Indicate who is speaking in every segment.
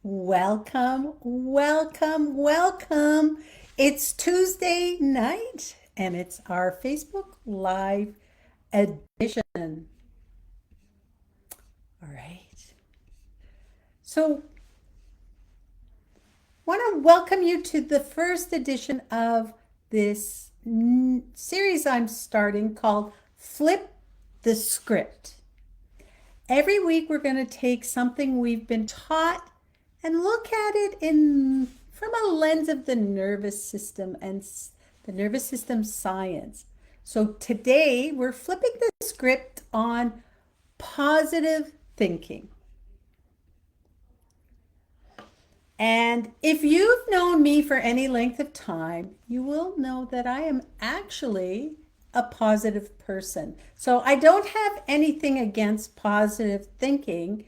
Speaker 1: Welcome, welcome, welcome. It's Tuesday night and it's our Facebook Live edition. All right. So, want to welcome you to the first edition of this series I'm starting called Flip the Script. Every week we're going to take something we've been taught and look at it in from a lens of the nervous system and the nervous system science. So today we're flipping the script on positive thinking. And if you've known me for any length of time, you will know that I am actually a positive person. So I don't have anything against positive thinking.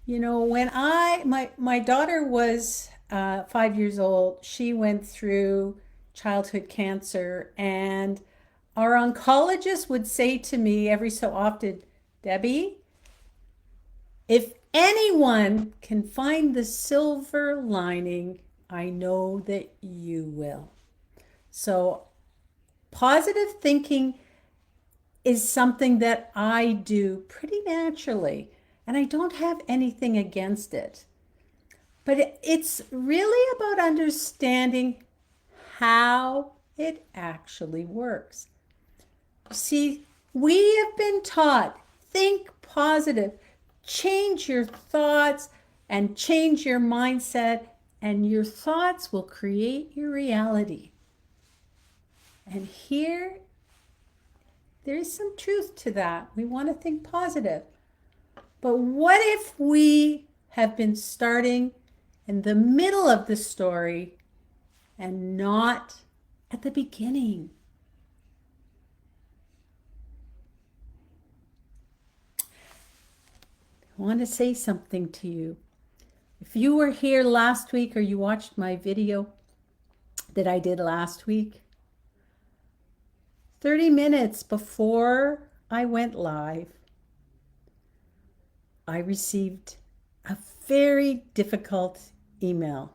Speaker 1: You know, when my daughter was 5 years old, she went through childhood cancer, and our oncologist would say to me every so often, Debbie, if anyone can find the silver lining, I know that you will. So, positive thinking is something that I do pretty naturally, and I don't have anything against it. But it's really about understanding how it actually works. See, we have been taught think positive, change your thoughts and change your mindset, and your thoughts will create your reality. And here, there is some truth to that. We want to think positive. But what if we have been starting in the middle of the story and not at the beginning? I want to say something to you. If you were here last week or you watched my video that I did last week, 30 minutes before I went live, I received a very difficult email.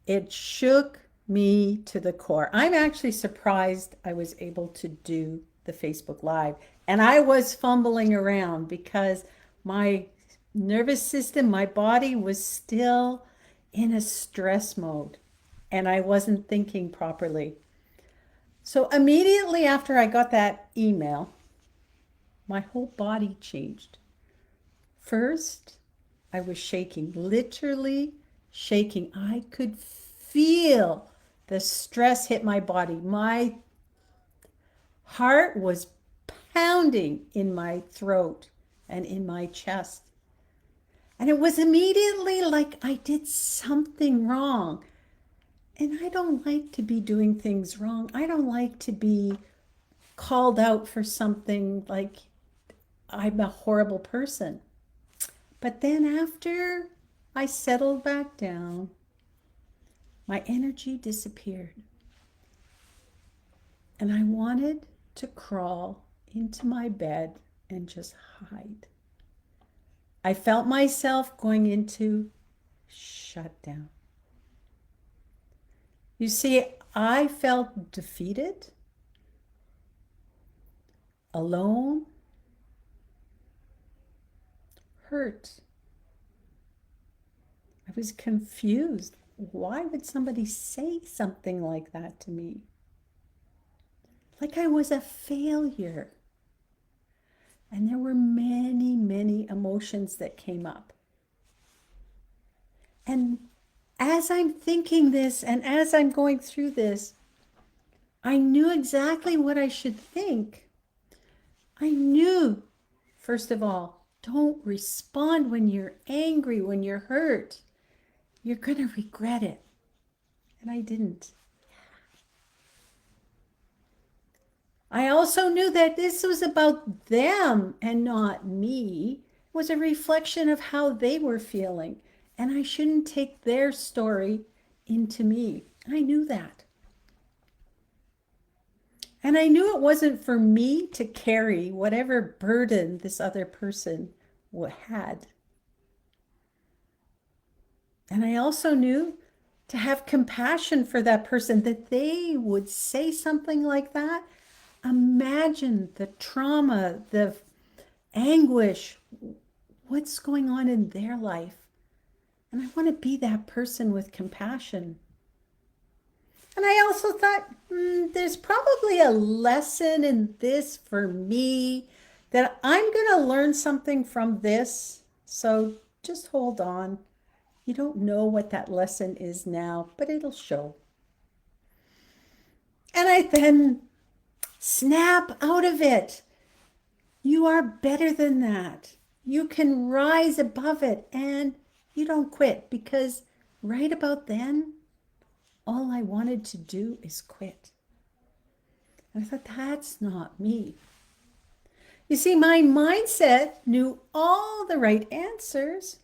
Speaker 1: It shook me to the core. I'm actually surprised I was able to do the Facebook Live. And I was fumbling around because my nervous system, my body was still in a stress mode and I wasn't thinking properly. So immediately after I got that email, my whole body changed. First, I was shaking, literally shaking. I could feel the stress hit my body. My heart was pounding in my throat and in my chest. And it was immediately like I did something wrong. And I don't like to be doing things wrong. I don't like to be called out for something like I'm a horrible person. But then after I settled back down, my energy disappeared. And I wanted to crawl into my bed and just hide. I felt myself going into shutdown. You see, I felt defeated, alone, hurt. I was confused. Why would somebody say something like that to me? Like I was a failure. And there were many, many emotions that came up. And as I'm thinking this and as I'm going through this, I knew exactly what I should think. I knew, first of all, don't respond when you're angry, when you're hurt. You're going to regret it. And I didn't. I also knew that this was about them and not me. It was a reflection of how they were feeling. And I shouldn't take their story into me. I knew that. And I knew it wasn't for me to carry whatever burden this other person had. And I also knew to have compassion for that person, that they would say something like that. Imagine the trauma, the anguish, what's going on in their life. And I want to be that person with compassion. And I also thought, there's probably a lesson in this for me, that I'm going to learn something from this. So just hold on. You don't know what that lesson is now, but it'll show. And I then snap out of it. You are better than that. You can rise above it, and you don't quit, because right about then, all I wanted to do is quit. And I thought, that's not me. You see, my mindset knew all the right answers,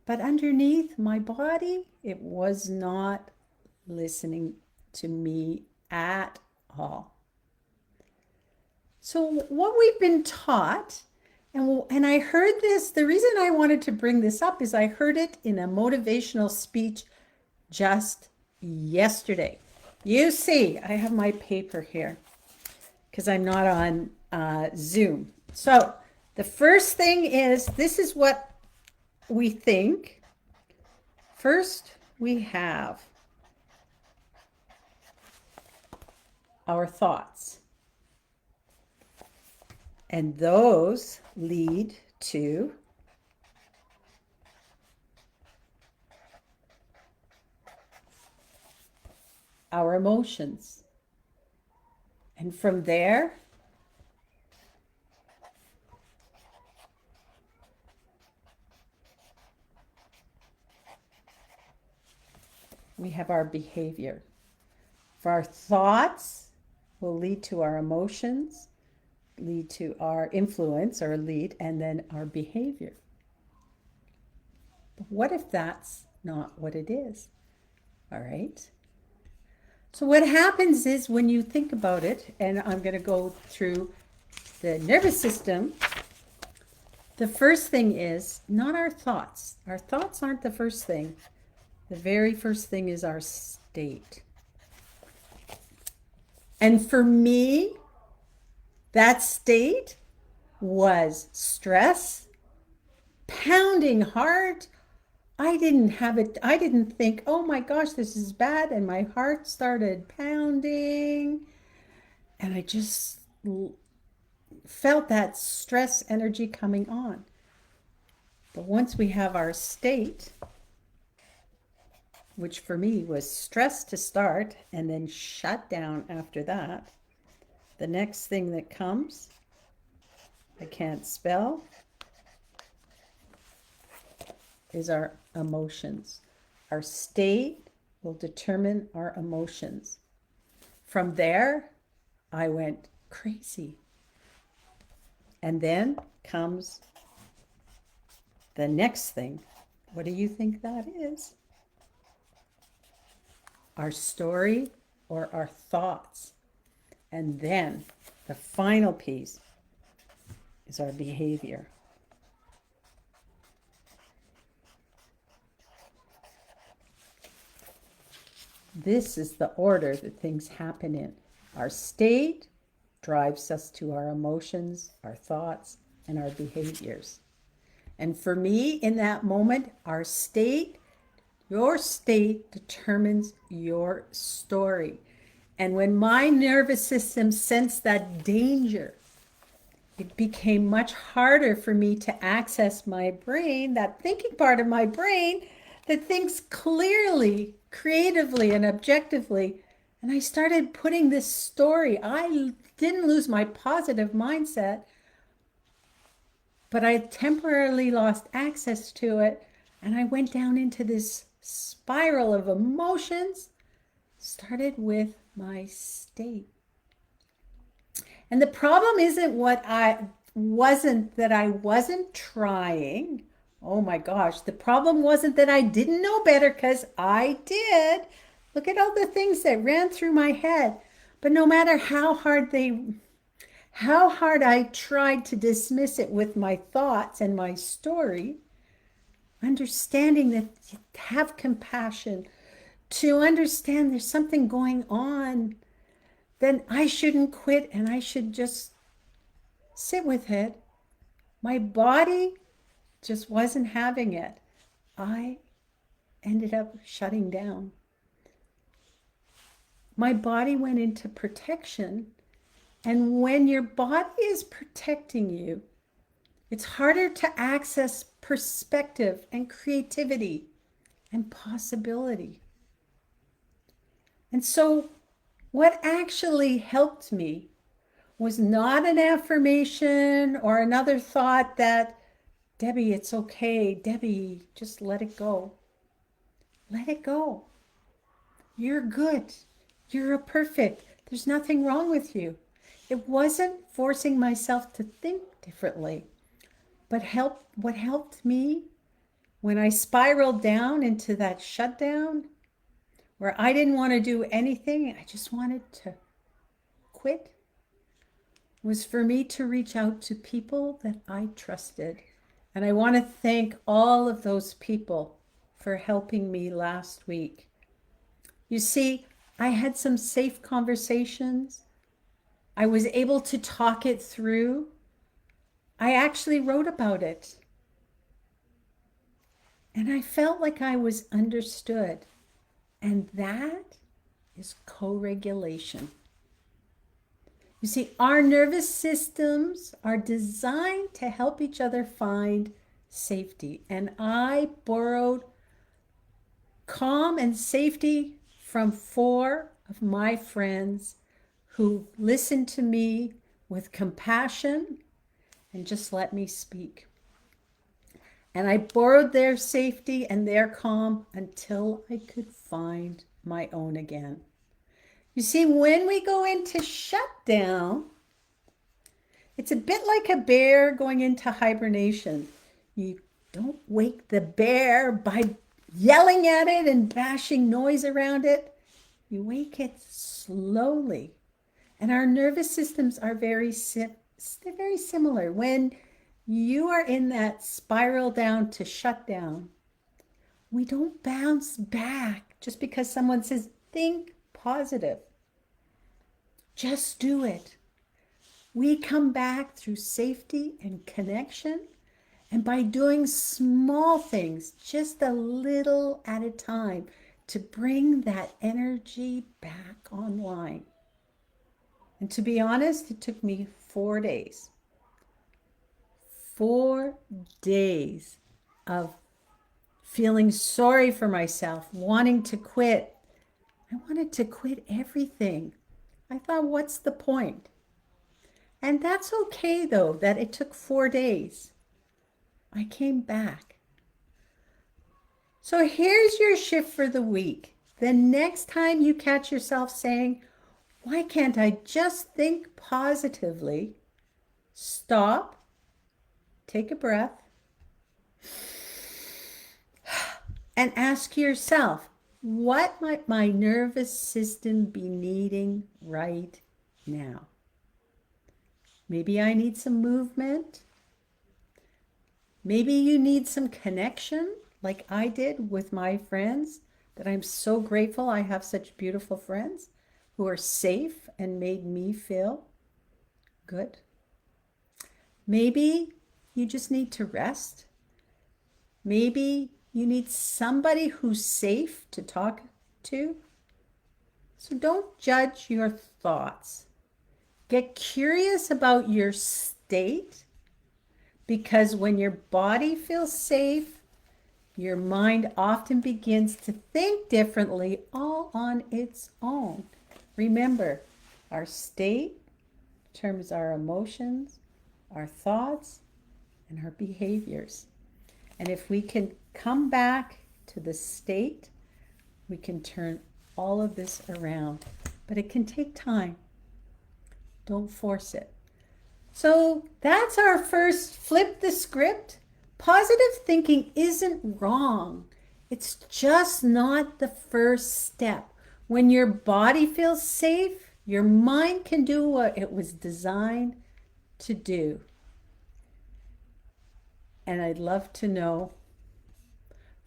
Speaker 1: but underneath my body, it was not listening to me at all. So what we've been taught, and I heard this, the reason I wanted to bring this up is I heard it in a motivational speech just yesterday. You see, I have my paper here because I'm not on Zoom. So the first thing is, this is what we think. First, we have our thoughts. And those lead to our emotions. And from there, we have our behavior. For our thoughts will lead to our emotions, lead to our influence or lead, and then our behavior. But what if that's not what it is? All right. So what happens is, when you think about it, and I'm going to go through the nervous system, the first thing is not our thoughts. Our thoughts aren't the first thing. The very first thing is our state. And for me, that state was stress, pounding heart. I didn't have it. I didn't think, oh my gosh, this is bad. And my heart started pounding. And I just felt that stress energy coming on. But once we have our state, which for me was stress to start and then shut down after that, the next thing that comes, I can't spell, is our emotions. Our state will determine our emotions. From there, I went crazy. And then comes the next thing. What do you think that is? Our story or our thoughts. And then the final piece is our behavior. This is the order that things happen in. Our state drives us to our emotions, our thoughts, and our behaviors. And for me, in that moment, our state, your state determines your story. And when my nervous system sensed that danger, it became much harder for me to access my brain, that thinking part of my brain that thinks clearly, creatively, and objectively. And I started putting this story. I didn't lose my positive mindset, but I temporarily lost access to it. And I went down into this spiral of emotions, started with my state. And the problem isn't that I wasn't trying. Oh my gosh. The problem wasn't that I didn't know better, because I did. Look at all the things that ran through my head. But no matter how hard I tried to dismiss it with my thoughts and my story, understanding that you have compassion, to understand there's something going on, then I shouldn't quit and I should just sit with it. My body just wasn't having it. I ended up shutting down. My body went into protection. And when your body is protecting you, it's harder to access perspective and creativity and possibility. And so, what actually helped me was not an affirmation or another thought that, Debbie, it's okay. Debbie, just let it go. Let it go. You're good. You're perfect. There's nothing wrong with you. It wasn't forcing myself to think differently, but what helped me when I spiraled down into that shutdown where I didn't want to do anything, I just wanted to quit, was for me to reach out to people that I trusted. And I want to thank all of those people for helping me last week. You see, I had some safe conversations. I was able to talk it through. I actually wrote about it. And I felt like I was understood. And that is co-regulation. You see, our nervous systems are designed to help each other find safety. And I borrowed calm and safety from 4 of my friends who listened to me with compassion and just let me speak. And I borrowed their safety and their calm until I could find my own again. You see, when we go into shutdown, it's a bit like a bear going into hibernation. You don't wake the bear by yelling at it and bashing noise around it. You wake it slowly. And our nervous systems are very similar. When you are in that spiral down to shut down, we don't bounce back just because someone says, think positive. Just do it. We come back through safety and connection, and by doing small things, just a little at a time, to bring that energy back online. And to be honest, it took me 4 days. 4 days of feeling sorry for myself, wanting to quit. I wanted to quit everything. I thought, what's the point? And that's okay, though, that it took 4 days. I came back. So here's your shift for the week. The next time you catch yourself saying, why can't I just think positively? Stop, take a breath, and ask yourself, what might my nervous system be needing right now? Maybe I need some movement. Maybe you need some connection, like I did with my friends, that I'm so grateful I have such beautiful friends who are safe and made me feel good. Maybe you just need to rest. Maybe you need somebody who's safe to talk to. So don't judge your thoughts. Get curious about your state, because when your body feels safe, your mind often begins to think differently all on its own. Remember, our state determines our emotions, our thoughts, and our behaviors. And if we can come back to the state, we can turn all of this around. But it can take time. Don't force it. So that's our first flip the script. Positive thinking isn't wrong. It's just not the first step. When your body feels safe, your mind can do what it was designed to do. And I'd love to know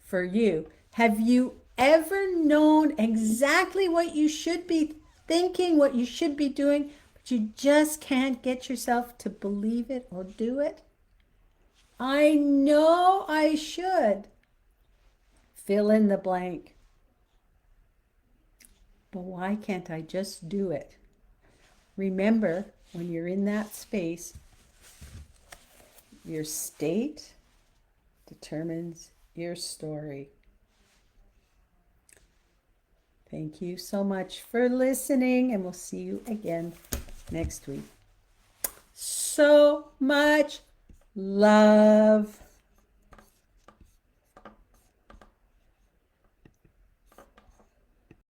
Speaker 1: for you. Have you ever known exactly what you should be thinking, what you should be doing, but you just can't get yourself to believe it or do it? I know I should. Fill in the blank. But why can't I just do it? Remember, when you're in that space, your state determines your story. Thank you so much for listening, and we'll see you again next week. So much love.